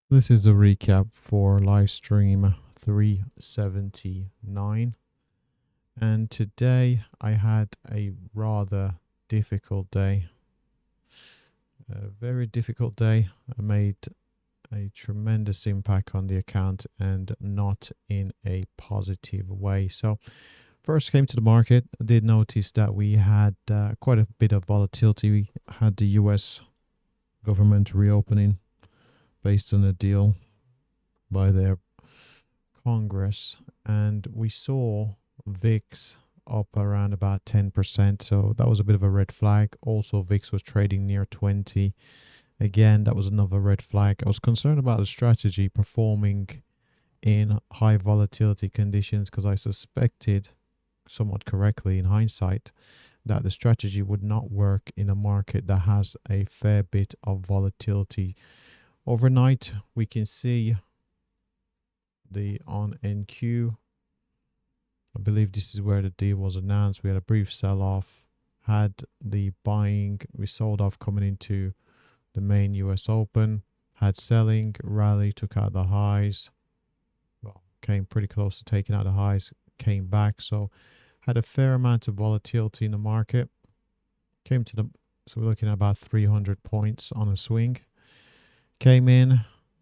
This is a recap for live stream 379. And today I had a rather difficult day. A very difficult day. I made a tremendous impact on the account and not in a positive way. So, first came to the market. I did notice that we had quite a bit of volatility. We had the US government reopening based on a deal by their Congress, and we saw VIX up around about 10%. So that was a bit of a red flag. Also, VIX was trading near 20. Again, that was another red flag. I was concerned about the strategy performing in high volatility conditions because I suspected, somewhat correctly in hindsight, that the strategy would not work in a market that has a fair bit of volatility. Overnight, we can see the on NQ. I believe this is where the deal was announced. We had a brief sell-off, had the buying, we sold off coming into the main US Open, had selling, rally, took out the highs, well, came pretty close to taking out the highs, came back. So had a fair amount of volatility in the market. So we're looking at about 300 points on a swing. Came in,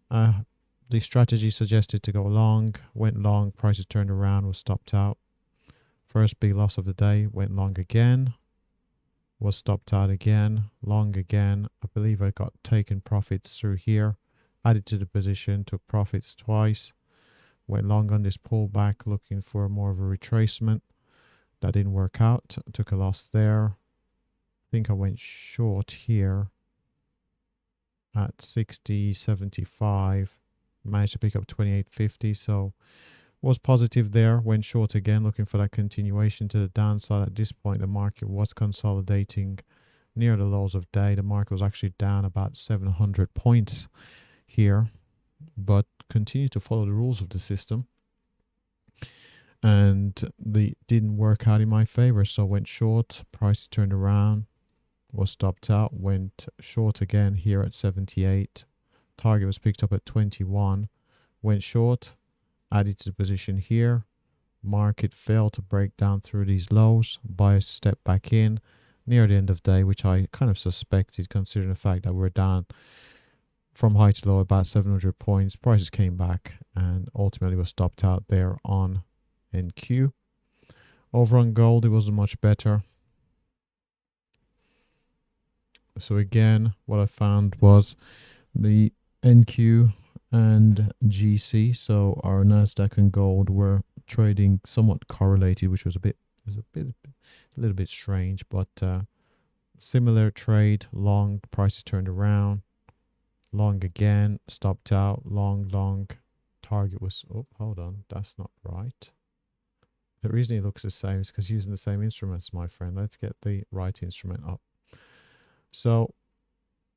the strategy suggested to go long, went long, prices turned around, was stopped out. First big loss of the day, went long again, was stopped out again, long again. I believe I got taken profits through here, added to the position, took profits twice, went long on this pullback, looking for more of a retracement. That didn't work out, took a loss there. I think I went short here at 60.75, managed to pick up 28.50, so was positive there, went short again, looking for that continuation to the downside. At this point, the market was consolidating near the lows of day. The market was actually down about 700 points here, but continued to follow the rules of the system. And they didn't work out in my favor, so went short, price turned around, was stopped out, went short again here at 78. Target was picked up at 21, went short, added to the position here. Market failed to break down through these lows. Buyers step back in near the end of day, which I kind of suspected considering the fact that we're down from high to low about 700 points. Prices came back and ultimately was stopped out there on NQ. Over on gold, it wasn't much better. So again, what I found was the NQ and GC, so our Nasdaq and gold were trading somewhat correlated, which was a little bit strange, but similar trade. Long, prices turned around, long again, stopped out, long. Target was, oh, hold on, that's not right. The reason it looks the same is because using the same instruments, my friend. Let's get the right instrument up. So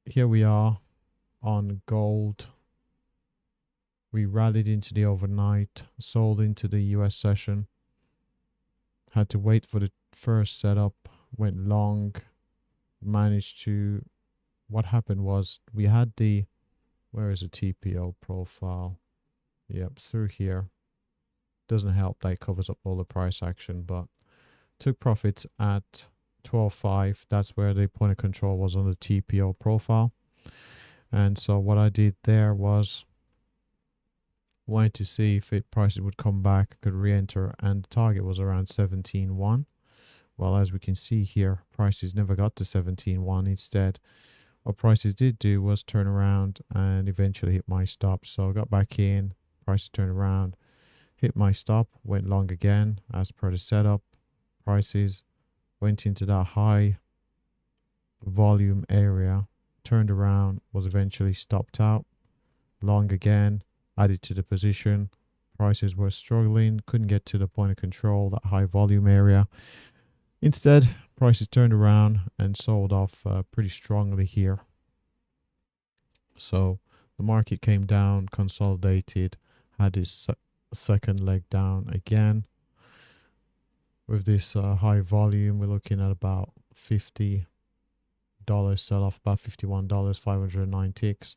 here we are on gold. We rallied into the overnight, sold into the US session, had to wait for the first setup, went long, managed to, what happened was we had the, where is the TPO profile? Yep, through here. Doesn't help that it covers up all the price action, but took profits at 12.5. That's where the point of control was on the TPO profile. And so what I did there was wanted to see if prices would come back, could re-enter, and the target was around 17.1. Well, as we can see here, prices never got to 17.1. Instead, what prices did do was turn around and eventually hit my stop. So I got back in, prices turned around, hit my stop, went long again as per the setup. Prices went into that high volume area, turned around, was eventually stopped out, long again, added to the position. Prices were struggling, couldn't get to the point of control, that high volume area. Instead, prices turned around and sold off pretty strongly here. So the market came down, consolidated, had its second leg down again. With this high volume, we're looking at about $50 sell off, about $51, 509 ticks.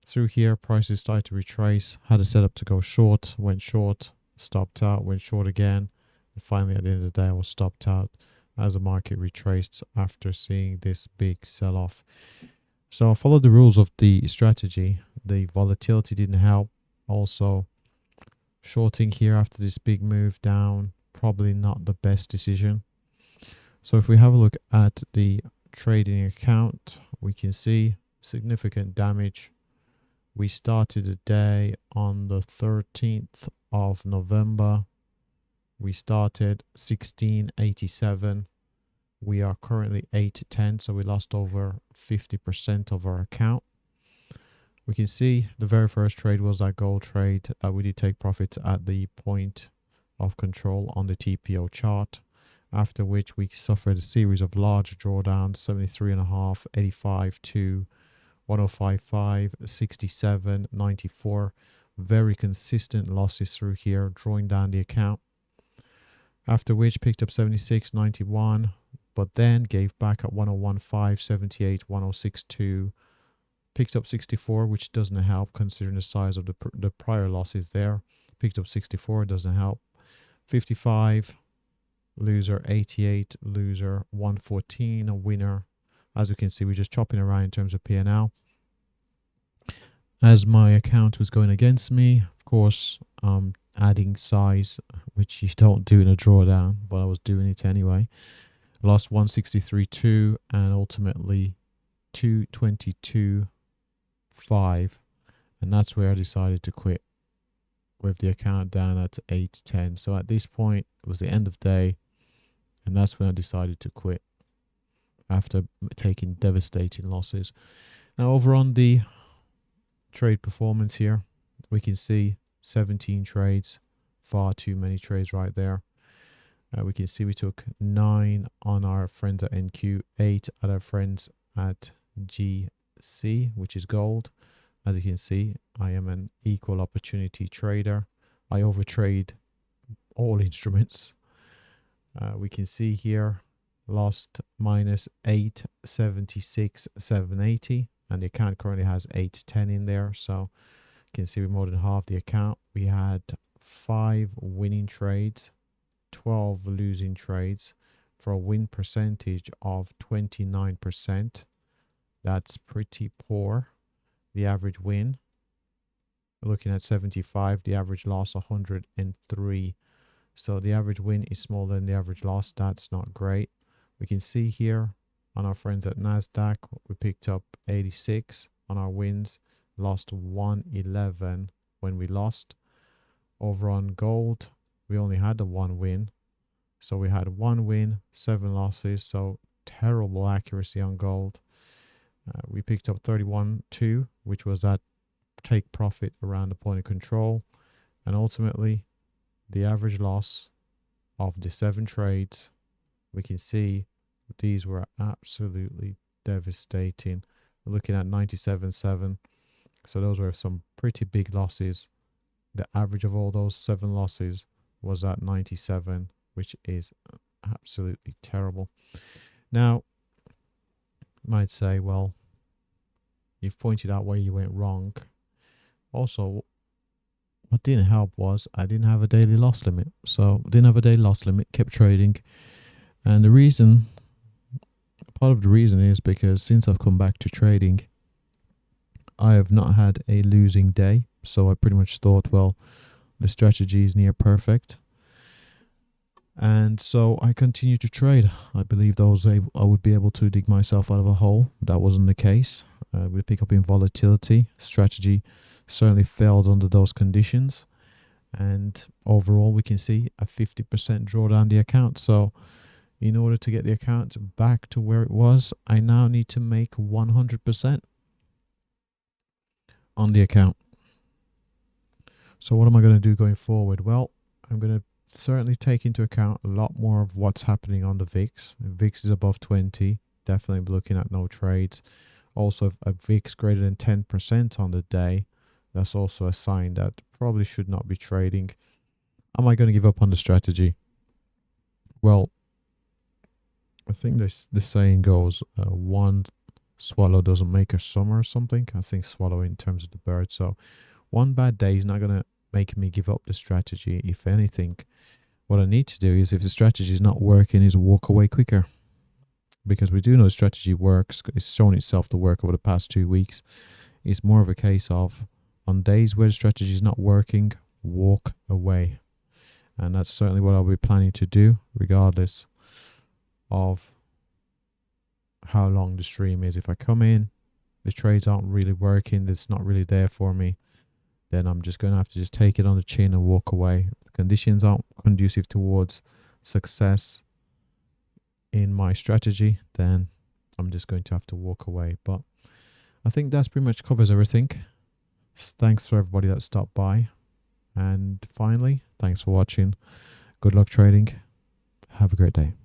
Through here, prices started to retrace, had a setup to go short, went short, stopped out, went short again. And finally, at the end of the day, I was stopped out as the market retraced after seeing this big sell-off. So I followed the rules of the strategy. The volatility didn't help. Also, shorting here after this big move down, probably not the best decision. So if we have a look at the trading account, we can see significant damage. We started the day on the 13th of November. We started 1687. We are currently 810, so we lost over 50% of our account. We can see the very first trade was that gold trade that we did take profits at the point of control on the TPO chart, after which we suffered a series of large drawdowns, 73.5, 85 to 1055, 67, 94. Very consistent losses through here, drawing down the account. After which picked up 76, 91, but then gave back at 101.5, 78, 106.2. Picked up 64, which doesn't help considering the size of the prior losses there. Picked up 64, doesn't help. 55, loser. 88, loser. 114, a winner. As we can see, we're just chopping around in terms of P&L. As my account was going against me, of course, adding size, which you don't do in a drawdown, but I was doing it anyway. Lost 163.2 and ultimately 222.5, and that's where I decided to quit with the account down at 810. So at this point, it was the end of day, and that's when I decided to quit after taking devastating losses. Now over on the trade performance here, we can see 17 trades, far too many trades right there. We can see we took 9 on our friends at NQ, 8 at our friends at GC, which is gold. As you can see, I am an equal opportunity trader. I overtrade all instruments. We can see here, lost minus 876, 780, and the account currently has 810 in there. So you can see we more than half the account. We had 5 winning trades, 12 losing trades for a win percentage of 29%. That's pretty poor. The average win, we're looking at 75, the average loss 103. So the average win is smaller than the average loss. That's not great. We can see here on our friends at NASDAQ, we picked up 86 on our wins, lost 111 when we lost. Over on gold, we only had the 1 win. So we had 1 win, 7 losses. So terrible accuracy on gold. We picked up 31.2, which was that take profit around the point of control. And ultimately, the average loss of the 7 trades, we can see these were absolutely devastating. We're looking at 97.7. So those were some pretty big losses. The average of all those 7 losses was at 97, which is absolutely terrible. Now, you might say, well, you've pointed out where you went wrong. Also, what didn't help was I didn't have a daily loss limit. So didn't have a daily loss limit, kept trading. And the reason, part of the reason is because since I've come back to trading, I have not had a losing day. So I pretty much thought, well, the strategy is near perfect. And so I continued to trade. I believed I would be able to dig myself out of a hole. That wasn't the case. We pick up in volatility. Strategy certainly failed under those conditions. And overall, we can see a 50% drawdown the account. So in order to get the account back to where it was, I now need to make 100% on the account. So what am I going to do going forward? Well, I'm going to certainly take into account a lot more of what's happening on the VIX. If VIX is above 20, definitely looking at no trades. Also, if a VIX greater than 10% on the day, that's also a sign that probably should not be trading. Am I going to give up on the strategy? Well, I think the saying goes, one swallow doesn't make a summer or something. I think swallow in terms of the bird. So one bad day is not going to make me give up the strategy. If anything, what I need to do is, if the strategy is not working, is walk away quicker. Because we do know the strategy works. It's shown itself to work over the past 2 weeks. It's more of a case of, on days where the strategy is not working, walk away. And that's certainly what I'll be planning to do, regardless of how long the stream is. If I come in, the trades aren't really working, it's not really there for me, then I'm just going to have to just take it on the chin and walk away. If the conditions aren't conducive towards success in my strategy, then I'm just going to have to walk away. But I think that's pretty much covers everything. Thanks for everybody that stopped by. And finally, thanks for watching. Good luck trading. Have a great day.